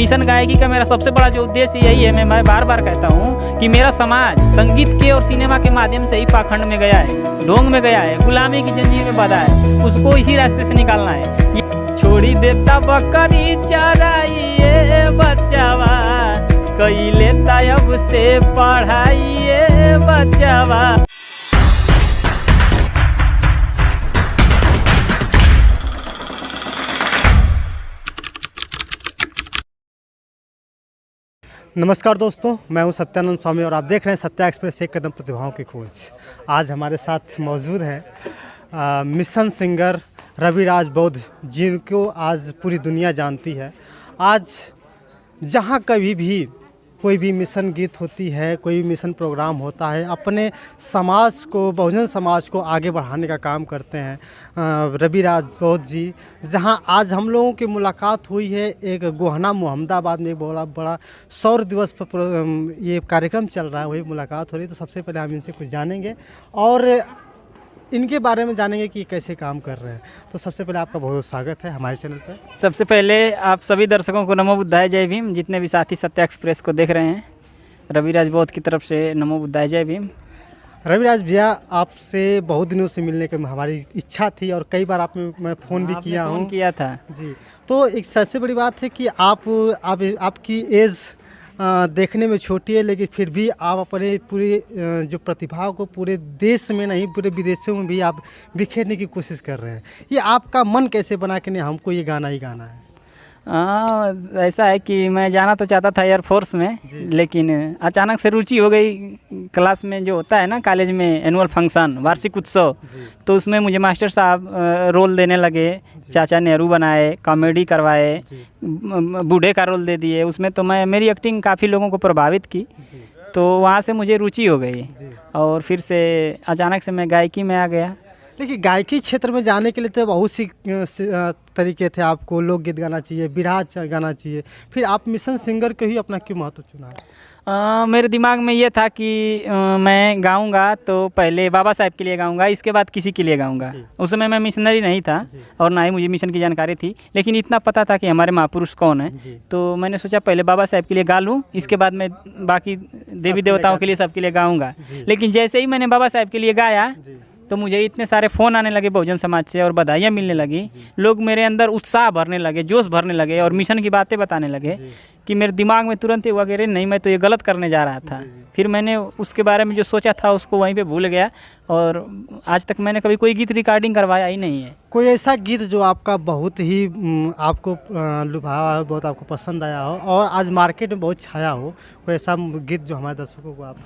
Mission गायकी का मेरा सबसे बड़ा जो उद्देश्य यही है, मैं बार बार कहता हूँ कि मेरा समाज संगीत के और सिनेमा के माध्यम से ही पाखंड में गया है, ढोंग में गया है, गुलामी की जंजीर में बंधा है, उसको इसी रास्ते से निकालना है। छोड़ी देता बकरी चराइए बचावा, कई लेता अब से पढ़ाइए बचावा। नमस्कार दोस्तों, मैं हूं सत्यानंद स्वामी और आप देख रहे हैं सत्या एक्सप्रेस, एक कदम प्रतिभाओं की खोज। आज हमारे साथ मौजूद हैं मिशन सिंगर रविराज बौद्ध, जिनको आज पूरी दुनिया जानती है। आज जहां कभी भी कोई भी मिशन गीत होती है, कोई भी मिशन प्रोग्राम होता है, अपने समाज को, बहुजन समाज को आगे बढ़ाने का काम करते हैं रविराज बौद्ध जी। जहां आज हम लोगों की मुलाकात हुई है एक गोहना मोहम्मदाबाद में, एक बहुत बड़ा सौर दिवस पर ये कार्यक्रम चल रहा है, वही मुलाकात हो रही है। तो सबसे पहले हम इनसे कुछ जानेंगे और इनके बारे में जानेंगे कि कैसे काम कर रहे हैं। तो सबसे पहले आपका बहुत स्वागत है हमारे चैनल पर। सबसे पहले आप सभी दर्शकों को नमो बुद्धाय जय भीम। जितने भी साथी सत्या एक्सप्रेस को देख रहे हैं, रविराज बौद्ध की तरफ से नमो बुद्धाय जय भीम। रविराज भैया, आपसे बहुत दिनों से मिलने की हमारी इच्छा थी और कई बार मैं फ़ोन भी किया हूँ। किया था जी। तो एक सबसे बड़ी बात है कि आपकी एज देखने में छोटी है, लेकिन फिर भी आप अपने पूरे जो प्रतिभा को पूरे देश में नहीं, पूरे विदेशों में भी आप बिखेरने की कोशिश कर रहे हैं। ये आपका मन कैसे बना कि नहीं, हमको ये गाना ही गाना है? ऐसा है कि मैं जाना तो चाहता था एयरफोर्स में, लेकिन अचानक से रुचि हो गई। क्लास में जो होता है ना, कॉलेज में एनुअल फंक्शन, वार्षिक उत्सव, तो उसमें मुझे मास्टर साहब रोल देने लगे। चाचा नेहरू बनाए, कॉमेडी करवाए, बूढ़े का रोल दे दिए उसमें। तो मेरी एक्टिंग काफ़ी लोगों को प्रभावित की, तो वहाँ से मुझे रुचि हो गई और फिर से अचानक से मैं गायकी में आ गया। लेकिन गायकी क्षेत्र में जाने के लिए तो बहुत सी तरीके थे। आपको लोकगीत गाना चाहिए, बिरहा गाना चाहिए, फिर आप मिशन सिंगर को ही अपना क्यों महत्व चुना? मेरे दिमाग में ये था कि मैं गाऊंगा तो पहले बाबा साहब के लिए गाऊंगा, इसके बाद किसी के लिए गाऊंगा। उस समय मैं मिशनरी नहीं था और ना ही मुझे मिशन की जानकारी थी, लेकिन इतना पता था कि हमारे महापुरुष कौन है। तो मैंने सोचा पहले बाबा साहब के लिए गा लूँ, इसके बाद मैं बाकी देवी देवताओं के लिए, सबके लिए गाऊंगा। लेकिन जैसे ही मैंने बाबा साहब के लिए गाया तो मुझे इतने सारे फ़ोन आने लगे बहुजन समाज से और बधाइयाँ मिलने लगी। लोग मेरे अंदर उत्साह भरने लगे, जोश भरने लगे और मिशन की बातें बताने लगे कि मेरे दिमाग में तुरंत ही हुआ कि अरे नहीं, मैं तो ये गलत करने जा रहा था। फिर मैंने उसके बारे में जो सोचा था उसको वहीं पे भूल गया और आज तक मैंने कभी कोई गीत रिकॉर्डिंग करवाया ही नहीं है। कोई ऐसा गीत जो आपका बहुत ही आपको लुभाया हो, बहुत आपको पसंद आया हो और आज मार्केट में बहुत छाया हो, कोई ऐसा गीत जो हमारे दर्शकों को आप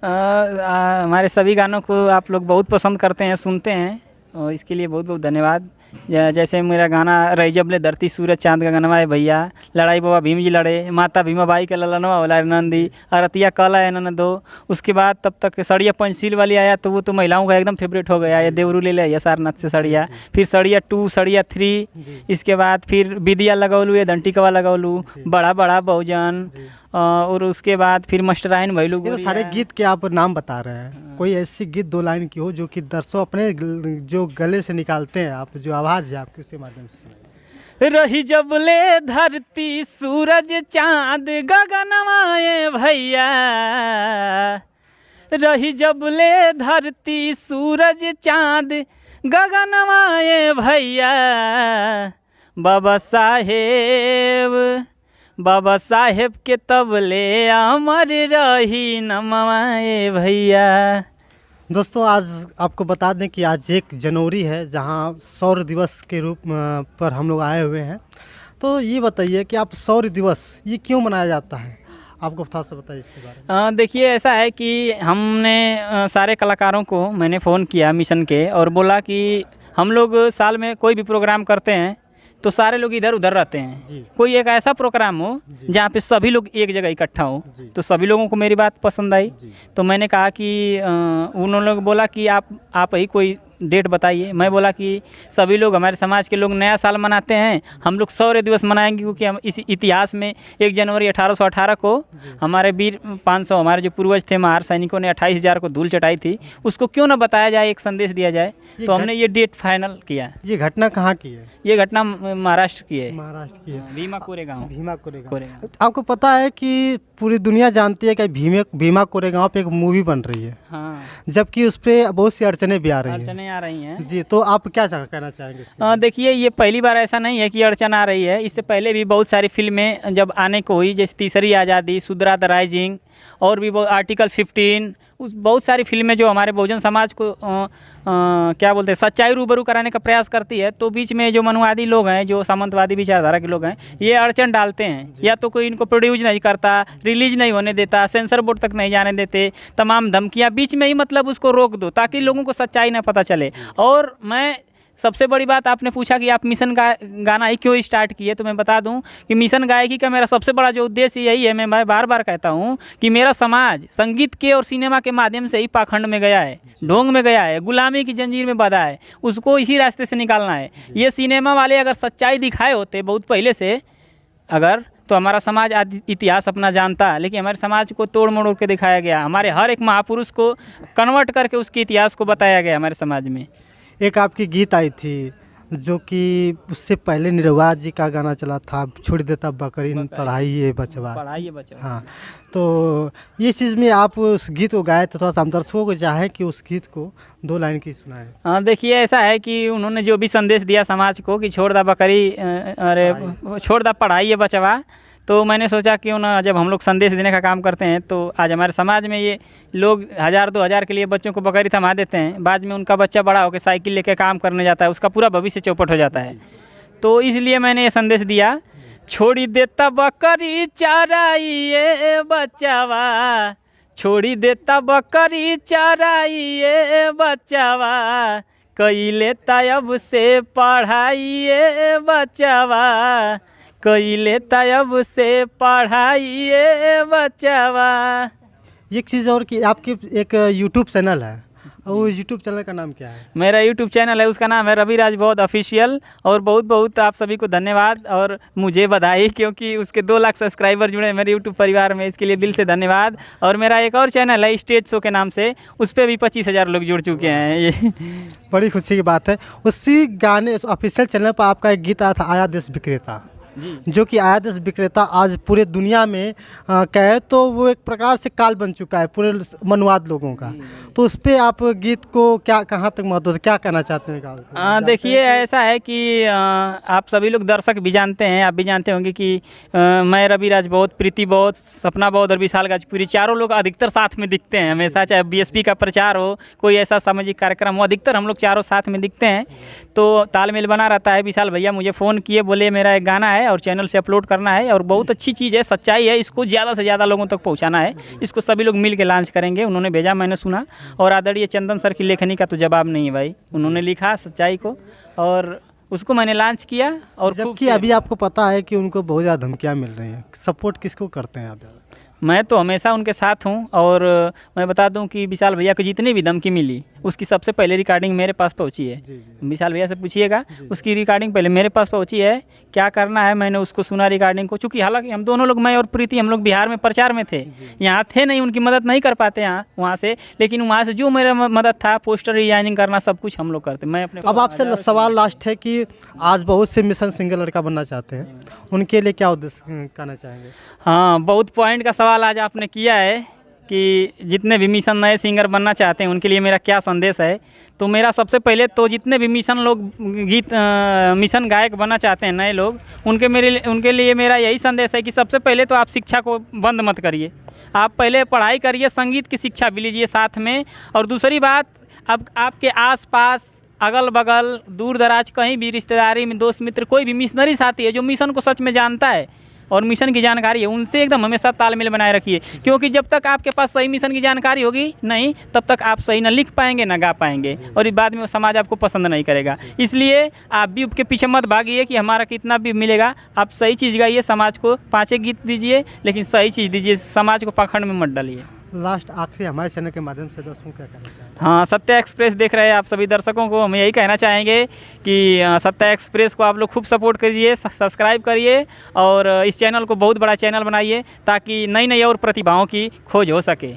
हमारे सभी गानों को आप लोग बहुत पसंद करते हैं, सुनते हैं और इसके लिए बहुत बहुत धन्यवाद। जैसे मेरा गाना रही जबले धरती सूरज चांद का गनवा है भैया, लड़ाई बाबा भीम जी लड़े, माता भीमा बाई का ललनवा होला नंदी, अरतिया कला है ननदो। उसके बाद तब तक सड़िया पंचशील वाली आया तो वो तो महिलाओं का एकदम फेवरेट हो गया, ये देवरू ले लिया सारनाथ से सड़िया। फिर सड़िया 2, सड़िया 3, इसके बाद फिर विदिया लगौलू, ये दंटिकवा लगौलू, बड़ा बड़ा बहुजन, और उसके बाद फिर मस्टराइन भैलू। ये तो सारे गीत के आप नाम बता रहे हैं, कोई ऐसी गीत 2 लाइन की हो जो कि दर्शक अपने जो गले से निकालते हैं, आप जो आवाज़ है आपके उसके माध्यम से। रही जबले धरती सूरज चांद गगनवाए भैया, रही जबले धरती सूरज चांद गगनवाए भैया, बाबा साहेब के तबले अमर रही नमवाए भैया। दोस्तों, आज आपको बता दें कि आज 1 जनवरी है, जहां सौर दिवस के रूप पर हम लोग आए हुए हैं। तो ये बताइए कि आप सौर दिवस ये क्यों मनाया जाता है, आपको थोड़ा सा बताइए इसके बारे में। देखिए, ऐसा है कि हमने सारे कलाकारों को मैंने फ़ोन किया मिशन के और बोला कि हम लोग साल में कोई भी प्रोग्राम करते हैं तो सारे लोग इधर उधर रहते हैं, कोई एक ऐसा प्रोग्राम हो जहाँ पे सभी लोग एक जगह इकट्ठा हो। तो सभी लोगों को मेरी बात पसंद आई, तो मैंने कहा कि उन्होंने लोग बोला कि आप ही कोई डेट बताइए। मैं बोला कि सभी लोग, हमारे समाज के लोग नया साल मनाते हैं, हम लोग शौर्य दिवस मनाएंगे, क्योंकि हम इस इतिहास में 1 जनवरी 1818 को हमारे वीर 500 हमारे जो पूर्वज थे महार सैनिकों ने 28,000 को धूल चटाई थी, उसको क्यों ना बताया जाए, एक संदेश दिया जाए। तो हमने ये डेट फाइनल किया। ये घटना कहाँ की है? ये घटना महाराष्ट्र की है, महाराष्ट्र की है, भीमा कोरेगांव। भीमा कोरेगांव। आपको पता है कि पूरी दुनिया जानती है कि भीमा कोरेगांव पे एक मूवी बन रही है, हाँ, जबकि उस पर बहुत सी अड़चने भी आ रही हैं। अड़चने आ रही हैं जी, तो आप क्या कहना चाहेंगे? देखिए, ये पहली बार ऐसा नहीं है कि अड़चन आ रही है। इससे पहले भी बहुत सारी फिल्में जब आने को हुई, जैसे तीसरी आज़ादी, सुधरा द राइजिंग, और भी आर्टिकल 15, उस बहुत सारी फिल्में जो हमारे बहुजन समाज को क्या बोलते हैं, सच्चाई रूबरू कराने का प्रयास करती है। तो बीच में जो मनुवादी लोग हैं, जो सामंतवादी विचारधारा के लोग हैं, ये अड़चन डालते हैं। या तो कोई इनको प्रोड्यूस नहीं करता, रिलीज नहीं होने देता, सेंसर बोर्ड तक नहीं जाने देते, तमाम धमकियाँ बीच में ही, मतलब उसको रोक दो ताकि लोगों को सच्चाई ना पता चले। और मैं सबसे बड़ी बात, आपने पूछा कि आप मिशन गाना ही क्यों स्टार्ट किए, तो मैं बता दूं कि मिशन गायकी का मेरा सबसे बड़ा जो उद्देश्य यही है। मैं बार बार कहता हूं कि मेरा समाज संगीत के और सिनेमा के माध्यम से ही पाखंड में गया है, ढोंग में गया है, गुलामी की जंजीर में बंधा है, उसको इसी रास्ते से निकालना है। ये सिनेमा वाले अगर सच्चाई दिखाए होते बहुत पहले से, अगर तो हमारा समाज इतिहास अपना जानता, लेकिन हमारे समाज को तोड़ मोड़ के दिखाया गया। हमारे हर एक महापुरुष को कन्वर्ट करके उसके इतिहास को बताया गया हमारे समाज में। एक आपकी गीत आई थी जो कि उससे पहले निरहुआ जी का गाना चला था, छोड़ देता बकरी पढ़ाई ये बचवा। हाँ, तो ये चीज़ में आप उस गीत को गाए तो थोड़ा सा हम दर्शकों को चाहे कि उस गीत को 2 लाइन की सुनाए। हाँ, देखिए, ऐसा है कि उन्होंने जो भी संदेश दिया समाज को कि छोड़ दा बकरी, अरे छोड़ दा पढ़ाई ये बचवा, तो मैंने सोचा क्यों ना, जब हम लोग संदेश देने का काम करते हैं, तो आज हमारे समाज में ये लोग 1000-2000 के लिए बच्चों को बकरी थमा देते हैं, बाद में उनका बच्चा बड़ा होकर साइकिल लेके काम करने जाता है, उसका पूरा भविष्य चौपट हो जाता है। तो इसलिए मैंने ये संदेश दिया, छोड़ी देता बकरी चराइए बचावा, छोड़ी देता बकरी चराइए बचावा, कई लेता अब से पढ़ाइए बचावा, कई लेता अब से पढ़ाइए बचावा। एक चीज़ और कि आपकी एक यूट्यूब चैनल है, और वो यूट्यूब चैनल का नाम क्या है? मेरा यूट्यूब चैनल है, उसका नाम है रवि राज बौद्ध ऑफिशियल। और बहुत बहुत आप सभी को धन्यवाद और मुझे बधाई, क्योंकि उसके 2 लाख सब्सक्राइबर जुड़े मेरे यूट्यूब परिवार में, इसके लिए दिल से धन्यवाद। और मेरा एक और चैनल है स्टेज शो के नाम से, उस पर भी 25,000 लोग जुड़ चुके हैं। ये बड़ी खुशी की बात है। उसी गाने ऑफिशियल चैनल पर आपका एक गीत आया था, आया देश विक्रेता, जो कि आया देश विक्रेता आज पूरे दुनिया में कहे तो वो एक प्रकार से काल बन चुका है पूरे मनुवाद लोगों का। तो उस पर आप गीत को क्या, कहाँ तक महत्व, क्या कहना चाहते हैं? देखिए, ऐसा है कि आप सभी लोग दर्शक भी जानते हैं, आप भी जानते होंगे कि मैं रवि राज बौद्ध, प्रीति बौद्ध, सपना बौद्ध और विशाल गाजपुरी, चारों लोग अधिकतर साथ में दिखते हैं हमेशा। चाहे बीएसपी का प्रचार हो, कोई ऐसा सामाजिक कार्यक्रम हो, अधिकतर हम लोग चारों साथ में दिखते हैं, तो तालमेल बना रहता है। विशाल भैया मुझे फ़ोन किए, बोले मेरा एक गाना है और चैनल से अपलोड करना है, और बहुत अच्छी चीज़ है, सच्चाई है, इसको ज़्यादा से ज़्यादा लोगों तक पहुंचाना है, इसको सभी लोग मिल के लॉन्च करेंगे। उन्होंने भेजा, मैंने सुना, और आदरणीय चंदन सर की लेखनी का तो जवाब नहीं है भाई, उन्होंने लिखा सच्चाई को और उसको मैंने लॉन्च किया। और जबकि अभी आपको पता है कि उनको बहुत ज़्यादा धमकियाँ मिल रही हैं, सपोर्ट किसको करते हैं आप? मैं तो हमेशा उनके साथ हूं। और मैं बता दूं कि विशाल भैया को जितनी भी धमकी मिली, उसकी सबसे पहले रिकॉर्डिंग मेरे पास पहुंची है। विशाल भैया से पूछिएगा, उसकी रिकॉर्डिंग पहले मेरे पास पहुंची है। क्या करना है मैंने उसको सुना रिकॉर्डिंग को, चूँकि हालांकि हम दोनों लोग, मैं और प्रीति, हम लोग बिहार में प्रचार में थे, यहाँ थे नहीं, उनकी मदद नहीं कर पाते यहाँ वहाँ से, लेकिन वहाँ से जो मेरा मदद था, पोस्टर डिजाइनिंग करना, सब कुछ हम लोग करते। मैं अपने अब आपसे सवाल लास्ट है कि आज बहुत से मिशन सिंगर लड़का बनना चाहते हैं, उनके लिए क्या उद्देश्य कहना चाहेंगे? हाँ, बहुत पॉइंट का सवाल आज आपने किया है कि जितने भी मिशन नए सिंगर बनना चाहते हैं उनके लिए मेरा क्या संदेश है। तो मेरा सबसे पहले तो जितने भी मिशन लोग मिशन गायक बनना चाहते हैं नए लोग, उनके लिए मेरा यही संदेश है कि सबसे पहले तो आप शिक्षा को बंद मत करिए, आप पहले पढ़ाई करिए, संगीत की शिक्षा भी लीजिए साथ में। और दूसरी बात, अब आपके आसपास, अगल बगल, दूर दराज, कहीं भी रिश्तेदारी में, दोस्त मित्र, कोई भी मिशनरी साथी है जो मिशन को सच में जानता है और मिशन की जानकारी है, उनसे एकदम हमेशा तालमेल बनाए रखिए, क्योंकि जब तक आपके पास सही मिशन की जानकारी होगी नहीं, तब तक आप सही ना लिख पाएंगे ना गा पाएंगे, और बाद में वो समाज आपको पसंद नहीं करेगा। इसलिए आप भी उसके पीछे मत भागिए कि हमारा कितना भी मिलेगा, आप सही चीज़ गाइए, समाज को 5 गीत दीजिए, लेकिन सही चीज़ दीजिए, समाज को पाखंड में मत डालिए। लास्ट आखिरी हमारे चैनल के माध्यम से दोस्तों क्या कहना चाहेंगे? हाँ, सत्या एक्सप्रेस देख रहे हैं आप सभी दर्शकों को हम यही कहना चाहेंगे कि सत्या एक्सप्रेस को आप लोग खूब सपोर्ट करिए, सब्सक्राइब करिए और इस चैनल को बहुत बड़ा चैनल बनाइए ताकि नई नई और प्रतिभाओं की खोज हो सके।